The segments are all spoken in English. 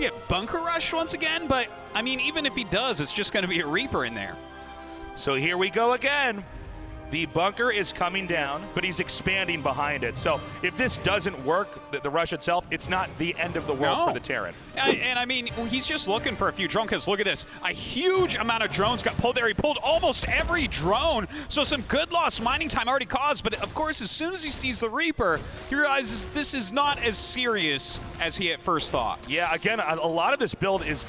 to get bunker rushed once again, but, I mean, even if he does, it's just going to be a Reaper in there. So here we go again. The bunker is coming down, but he's expanding behind it. So if this doesn't work, the rush itself, it's not the end of the world for the Terran. And I mean, he's just looking for a few drones, because look at this. A huge amount of drones got pulled there. He pulled almost every drone, so some good lost mining time already caused. But of course, as soon as he sees the Reaper, he realizes this is not as serious as he at first thought. Yeah, again, a lot of this build is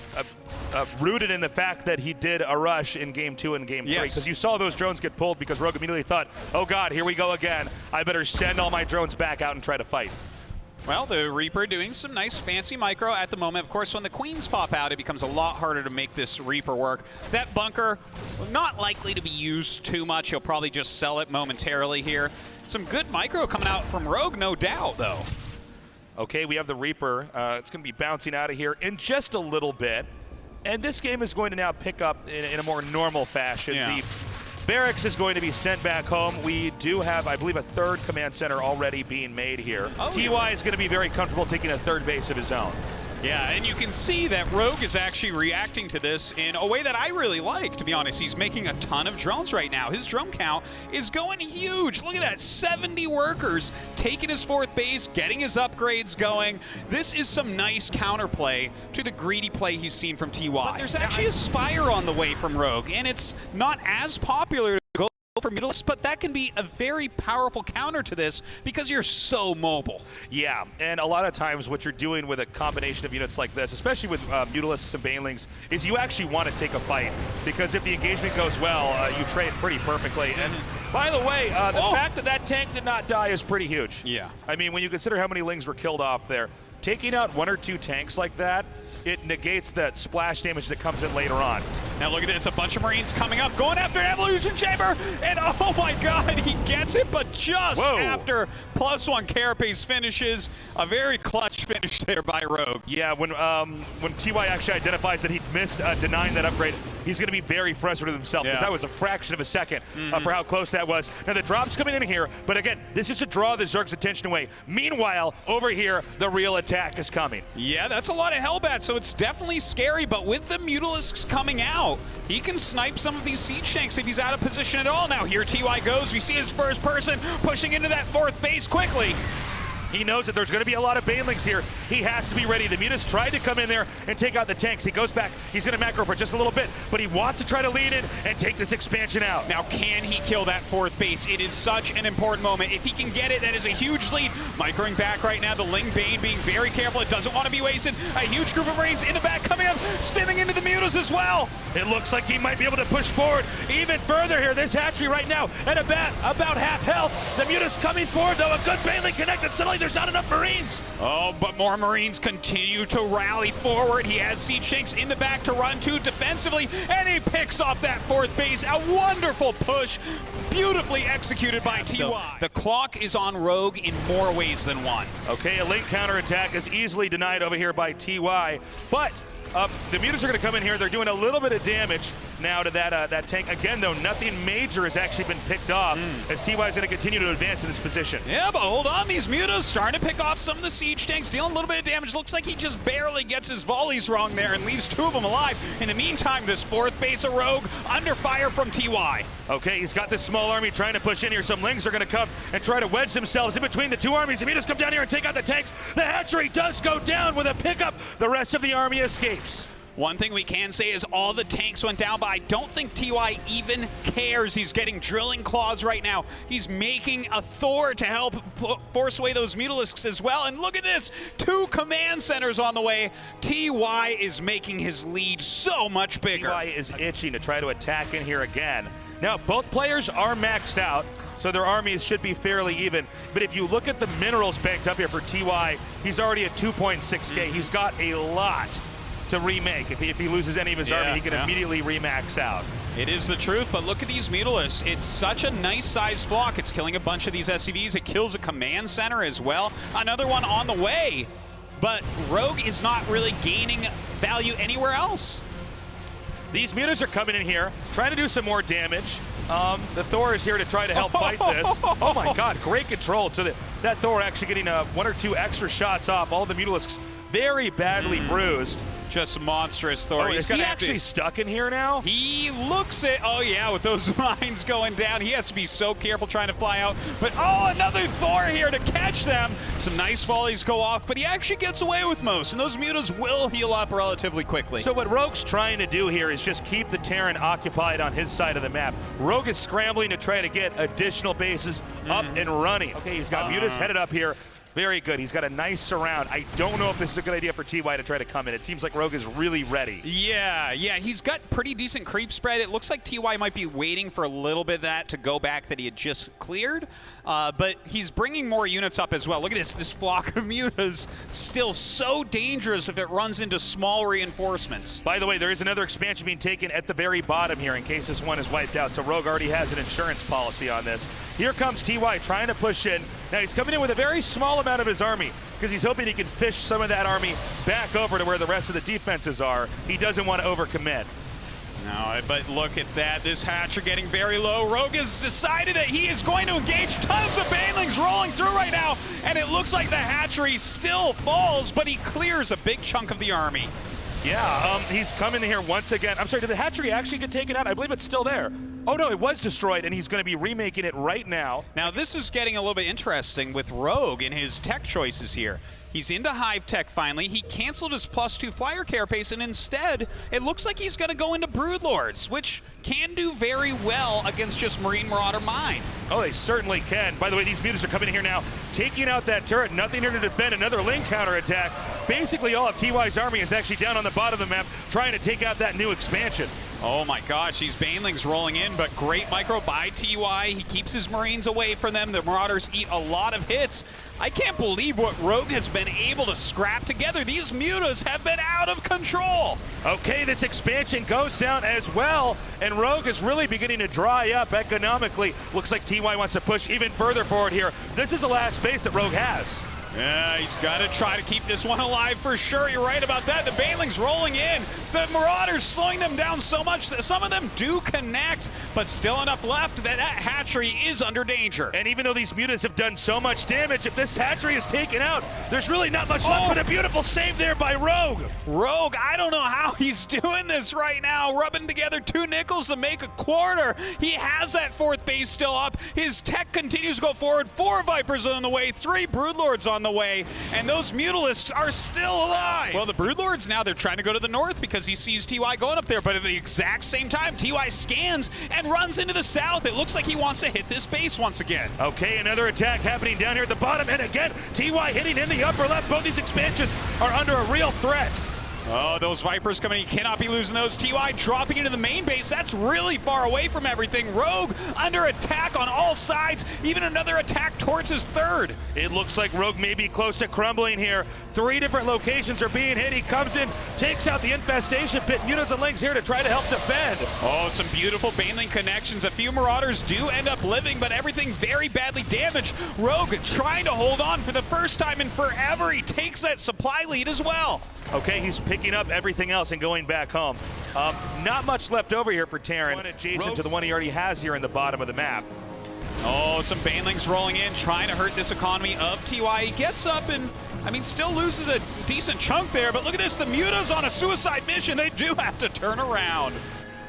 rooted in the fact that he did a rush in Game 2 and Game 3. Because you saw those drones get pulled because Rogue immediately thought, oh God, here we go again. I better send all my drones back out and try to fight. Well, the Reaper doing some nice fancy micro at the moment. Of course, when the Queens pop out, it becomes a lot harder to make this Reaper work. That bunker, not likely to be used too much. He'll probably just sell it momentarily here. Some good micro coming out from Rogue, no doubt, though. Okay, we have the Reaper. It's going to be bouncing out of here in just a little bit. And this game is going to now pick up in a more normal fashion. Yeah. The barracks is going to be sent back home. We do have, I believe, a third command center already being made here. TY is going to be very comfortable taking a third base of his own. Yeah, and you can see that Rogue is actually reacting to this in a way that I really like, to be honest. He's making a ton of drones right now. His drone count is going huge. Look at that, 70 workers taking his fourth base, getting his upgrades going. This is some nice counterplay to the greedy play he's seen from TY. But there's actually a Spire on the way from Rogue, and it's not as popular to go for Mutalisks, but that can be a very powerful counter to this because you're so mobile. Yeah, and a lot of times what you're doing with a combination of units like this, especially with Mutalisks and Banelings, is you actually want to take a fight, because if the engagement goes well, you trade pretty perfectly. And by the way, the fact that that tank did not die is pretty huge. Yeah. I mean, when you consider how many Lings were killed off there, taking out 1 or 2 tanks like that, it negates that splash damage that comes in later on. Now look at this, a bunch of Marines coming up, going after an Evolution Chamber, and oh my God, he gets it, but just after +1 carapace finishes, a very clutch finish there by Rogue. Yeah, when TY actually identifies that he missed denying that upgrade, he's going to be very frustrated with himself, because that was a fraction of a second for how close that was. Now the drop's coming in here, but again, this is to draw the Zerg's attention away. Meanwhile, over here, the real attack is coming. Yeah, that's a lot of Hellbat, so it's definitely scary, but with the Mutalisks coming out, he can snipe some of these siege tanks if he's out of position at all. Now here TY goes, we see his first person pushing into that fourth base quickly. He knows that there's going to be a lot of Banelings here. He has to be ready. The Mutas tried to come in there and take out the tanks. He goes back. He's going to macro for just a little bit, but he wants to try to lead in and take this expansion out. Now, can he kill that fourth base? It is such an important moment. If he can get it, that is a huge lead. Microing back right now. The Ling Bane being very careful. It doesn't want to be wasted. A huge group of Marines in the back coming up, stimming into the Mutas as well. It looks like he might be able to push forward even further here. This hatchery right now at about half health. The Mutas coming forward, though. A good Baneling connected. Suddenly there's not enough Marines. Oh, but more Marines continue to rally forward. He has siege tanks in the back to run to defensively, and he picks off that fourth base. A wonderful push, beautifully executed by TY. So the clock is on Rogue in more ways than one. Okay, a late counterattack is easily denied over here by TY, but the Mutas are going to come in here. They're doing a little bit of damage now to that tank. Again, though, nothing major has actually been picked off as TY is going to continue to advance in this position. Yeah, but hold on. These Mutas starting to pick off some of the siege tanks, dealing a little bit of damage. Looks like he just barely gets his volleys wrong there and leaves 2 of them alive. In the meantime, this fourth base of Rogue under fire from TY. Okay, he's got this small army trying to push in here. Some Lings are going to come and try to wedge themselves in between the 2 armies. The Mutas come down here and take out the tanks. The hatchery does go down with a pickup. The rest of the army escapes. One thing we can say is all the tanks went down, but I don't think TY even cares. He's getting drilling claws right now. He's making a Thor to help force away those Mutalisks as well. And look at this, 2 command centers on the way. TY is making his lead so much bigger. TY is itching to try to attack in here again. Now, both players are maxed out, so their armies should be fairly even. But if you look at the minerals banked up here for TY, he's already at 2.6K. He's got a lot to remake. If he loses any of his army, he can immediately remax out. It is the truth, but look at these Mutalisks. It's such a nice sized block. It's killing a bunch of these SCVs. It kills a command center as well. Another one on the way. But Rogue is not really gaining value anywhere else. These Mutas are coming in here, trying to do some more damage. The Thor is here to try to help fight this. Oh my God, great control. So That Thor actually getting 1 or 2 extra shots off. All the Mutalisks very badly bruised. Just monstrous, Thor. Oh, is he actually stuck in here now? He looks it. Oh, yeah, with those mines going down. He has to be so careful trying to fly out. But, oh, another Thor here to catch them. Some nice volleys go off, but he actually gets away with most. And those mutas will heal up relatively quickly. So what Rogue's trying to do here is just keep the Terran occupied on his side of the map. Rogue is scrambling to try to get additional bases up and running. Okay, he's got mutas headed up here. Very good. He's got a nice surround. I don't know if this is a good idea for TY to try to come in. It seems like Rogue is really ready. Yeah, he's got pretty decent creep spread. It looks like TY might be waiting for a little bit of that to go back that he had just cleared. But he's bringing more units up as well. Look at this flock of mutas. Still so dangerous if it runs into small reinforcements. By the way, there is another expansion being taken at the very bottom here in case this one is wiped out. So Rogue already has an insurance policy on this. Here comes TY trying to push in. Now he's coming in with a very small amount of his army because he's hoping he can fish some of that army back over to where the rest of the defenses are. He doesn't want to overcommit. No, but look at that. This Hatcher getting very low. Rogue has decided that he is going to engage. Tons of Banelings rolling through right now, and it looks like the hatchery still falls, but he clears a big chunk of the army. Yeah, he's coming here once again. I'm sorry, did the hatchery actually get taken out? I believe it's still there. Oh no, it was destroyed, and he's going to be remaking it right now. Now this is getting a little bit interesting with Rogue and his tech choices here. He's into Hive Tech finally. He canceled his +2 flyer carapace, and instead, it looks like he's going to go into Broodlords, which can do very well against just Marine Marauder Mine. Oh, they certainly can. By the way, these mutas are coming in here now, taking out that turret. Nothing here to defend. Another link counterattack. Basically, all of TY's army is actually down on the bottom of the map, trying to take out that new expansion. Oh my gosh, these Banelings rolling in, but great micro by TY. He keeps his Marines away from them. The Marauders eat a lot of hits. I can't believe what Rogue has been able to scrap together. These mutas have been out of control. Okay, this expansion goes down as well, and Rogue is really beginning to dry up economically. Looks like TY wants to push even further forward here. This is the last base that Rogue has. Yeah, he's got to try to keep this one alive for sure. You're right about that. The Banelings rolling in. The Marauders slowing them down so much that some of them do connect, but still enough left that that hatchery is under danger. And even though these mutas have done so much damage, if this hatchery is taken out, there's really not much left, but a beautiful save there by Rogue. Rogue, I don't know how he's doing this right now, rubbing together 2 nickels to make a quarter. He has that 4th base still up. His tech continues to go forward. 4 Vipers on the way, 3 Broodlords on the way, and those Mutalisks are still alive. Well, the Broodlords now, they're trying to go to the north because he sees TY going up there, but at the exact same time, TY scans and runs into the south. It looks like he wants to hit this base once again. Okay, another attack happening down here at the bottom, and again, TY hitting in the upper left. Both these expansions are under a real threat. Oh, those Vipers coming in. He cannot be losing those. TY dropping into the main base. That's really far away from everything. Rogue under attack on all sides. Even another attack towards his 3rd. It looks like Rogue may be close to crumbling here. 3 different locations are being hit. He comes in, takes out the infestation pit. Mutas and Lings here to try to help defend. Oh, some beautiful Baneling connections. A few Marauders do end up living, but everything very badly damaged. Rogue trying to hold on for the first time in forever. He takes that supply lead as well. Okay, he's picking up everything else and going back home. Not much left over here for Terran. One adjacent to the one he already has here in the bottom of the map. Oh, some Banelings rolling in, trying to hurt this economy of TY. He gets up and, I mean, still loses a decent chunk there, but look at this, the mutas on a suicide mission. They do have to turn around.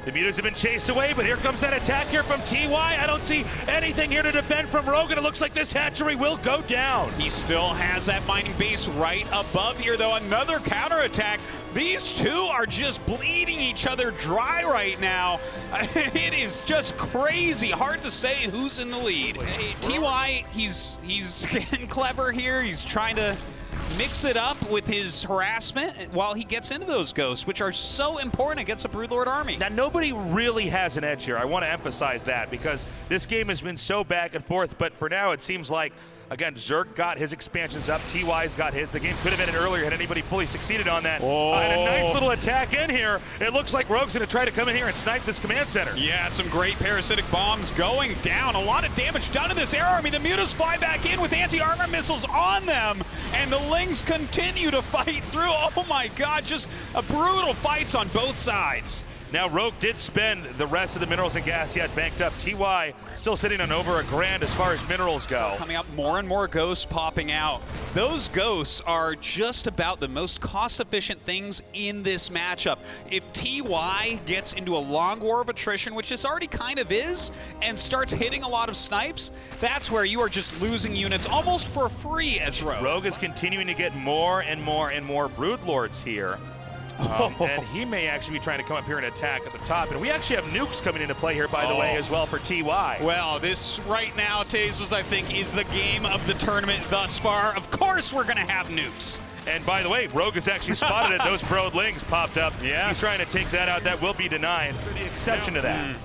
The mutas have been chased away, but here comes that attack here from TY. I don't see anything here to defend from Rogue, and it looks like this hatchery will go down. He still has that mining base right above here, though. Another counterattack. These 2 are just bleeding each other dry right now. It is just crazy. Hard to say who's in the lead. Hey, TY, he's getting clever here. He's trying to mix it up with his harassment while he gets into those ghosts, which are so important against a Broodlord army. Now, nobody really has an edge here. I want to emphasize that because this game has been so back and forth, but for now it seems like, again, Zerg got his expansions up, TY's got his. The game could have ended earlier had anybody fully succeeded on that. Oh. And a nice little attack in here. It looks like Rogue's going to try to come in here and snipe this command center. Yeah, some great parasitic bombs going down. A lot of damage done to this air army. The mutas fly back in with anti-armor missiles on them, and the Lings continue to fight through. Oh my god, just a brutal fights on both sides. Now, Rogue did spend the rest of the minerals and gas he had banked up. TY still sitting on over $1,000 as far as minerals go. Coming up, more and more ghosts popping out. Those ghosts are just about the most cost-efficient things in this matchup. If TY gets into a long war of attrition, which this already kind of is, and starts hitting a lot of snipes, that's where you are just losing units almost for free as Rogue. Rogue is continuing to get more and more and more Broodlords here. And he may actually be trying to come up here and attack at the top. And we actually have nukes coming into play here, by the way, as well for TY. Well, this right now, Tazos, I think, is the game of the tournament thus far. Of course we're going to have nukes. And by the way, Rogue has actually spotted it. Those Broodlings popped up. Yeah. He's trying to take that out. That will be denied. For the exception to that.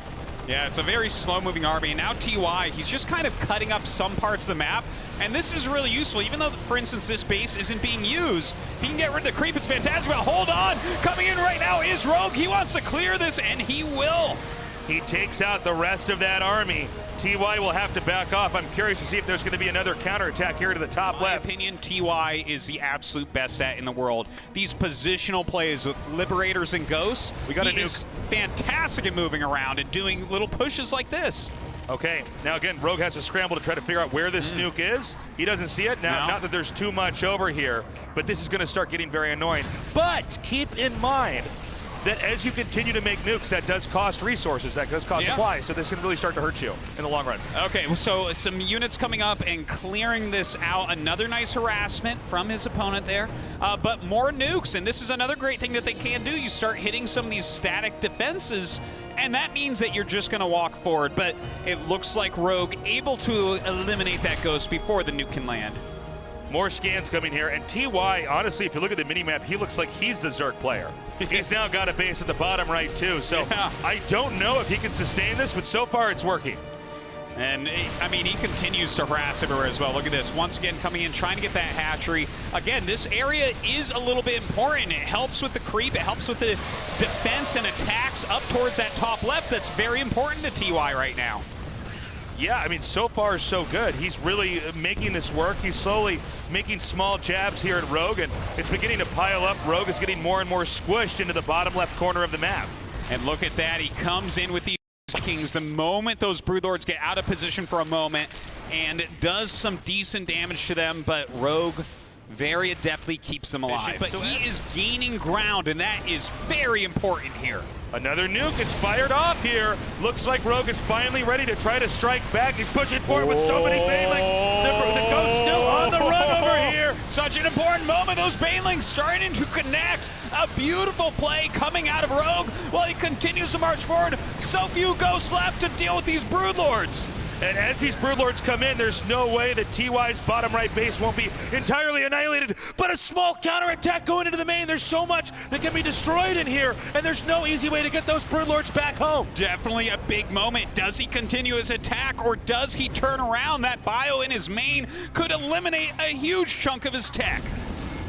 Yeah, it's a very slow-moving army. And now TY, he's just kind of cutting up some parts of the map. And this is really useful. Even though, for instance, this base isn't being used, he can get rid of the creep. It's fantastic. But hold on. Coming in right now is Rogue. He wants to clear this, and he will. He takes out the rest of that army. TY will have to back off. I'm curious to see if there's going to be another counterattack here to the top left. In my opinion, TY is the absolute best at in the world. These positional plays with Liberators and Ghosts, we got a nuke. Is fantastic at moving around and doing little pushes like this. Okay, now again, Rogue has to scramble to try to figure out where this nuke is. He doesn't see it. Now, not that there's too much over here, but this is going to start getting very annoying. But keep in mind that as you continue to make nukes, that does cost resources, that does cost supplies, so this can really start to hurt you in the long run. Okay, so some units coming up and clearing this out. Another nice harassment from his opponent there, but more nukes, and this is another great thing that they can do. You start hitting some of these static defenses, and that means that you're just going to walk forward, but it looks like Rogue able to eliminate that ghost before the nuke can land. More scans coming here, and TY, honestly, if you look at the minimap, he looks like he's the Zerg player. He's now got a base at the bottom right, too, so I don't know if he can sustain this, but so far it's working. And, I mean, he continues to harass everywhere as well. Look at this. Once again, coming in, trying to get that hatchery. Again, this area is a little bit important. It helps with the creep. It helps with the defense and attacks up towards that top left. That's very important to TY right now. Yeah, I mean, so far so good. He's really making this work. He's slowly making small jabs here at Rogue, and it's beginning to pile up. Rogue is getting more and more squished into the bottom left corner of the map. And look at that. He comes in with these Kings the moment those Broodlords get out of position for a moment, and does some decent damage to them, but Rogue very adeptly keeps them alive. But he is gaining ground, and that is very important here. Another nuke is fired off here. Looks like Rogue is finally ready to try to strike back. He's pushing forward with so many Banelings. The Ghost's still on the run over here. Such an important moment. Those Banelings starting to connect. A beautiful play coming out of Rogue while he continues to march forward. So few Ghosts left to deal with these Broodlords. And as these Broodlords come in, there's no way that TY's bottom right base won't be entirely annihilated, but a small counterattack going into the main. There's so much that can be destroyed in here, and there's no easy way to get those Broodlords back home. Definitely a big moment. Does he continue his attack, or does he turn around? That bio in his main could eliminate a huge chunk of his tech.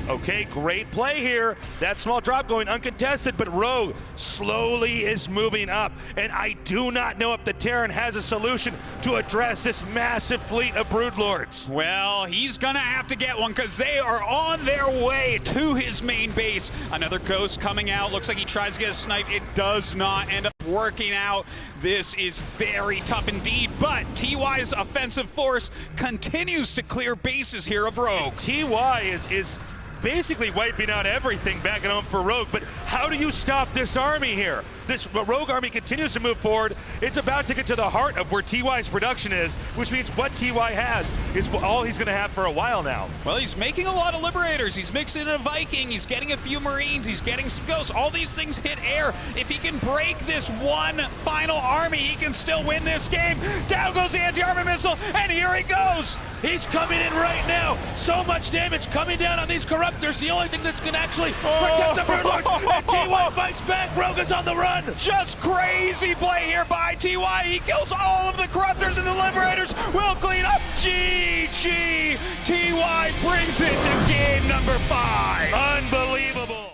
Okay, great play here. That small drop going uncontested, but Rogue slowly is moving up. And I do not know if the Terran has a solution to address this massive fleet of Broodlords. Well, he's gonna have to get one because they are on their way to his main base. Another Ghost coming out. Looks like he tries to get a snipe. It does not end up working out. This is very tough indeed, but TY's offensive force continues to clear bases here of Rogue. TY is basically wiping out everything back at home for Rogue, but how do you stop this army here? This Rogue army continues to move forward. It's about to get to the heart of where TY's production is, which means what TY has is all he's going to have for a while now. Well, he's making a lot of Liberators. He's mixing in a Viking. He's getting a few Marines. He's getting some Ghosts. All these things hit air. If he can break this one final army, he can still win this game. Down goes the anti-armor missile, and here he goes. He's coming in right now. So much damage coming down on these Corruptors. The only thing that's going to actually protect the Broodlords. And TY fights back. Rogue is on the run. Just crazy play here by TY. He kills all of the Corruptors, and the Liberators will clean up. GG. TY brings it to game number 5. Unbelievable.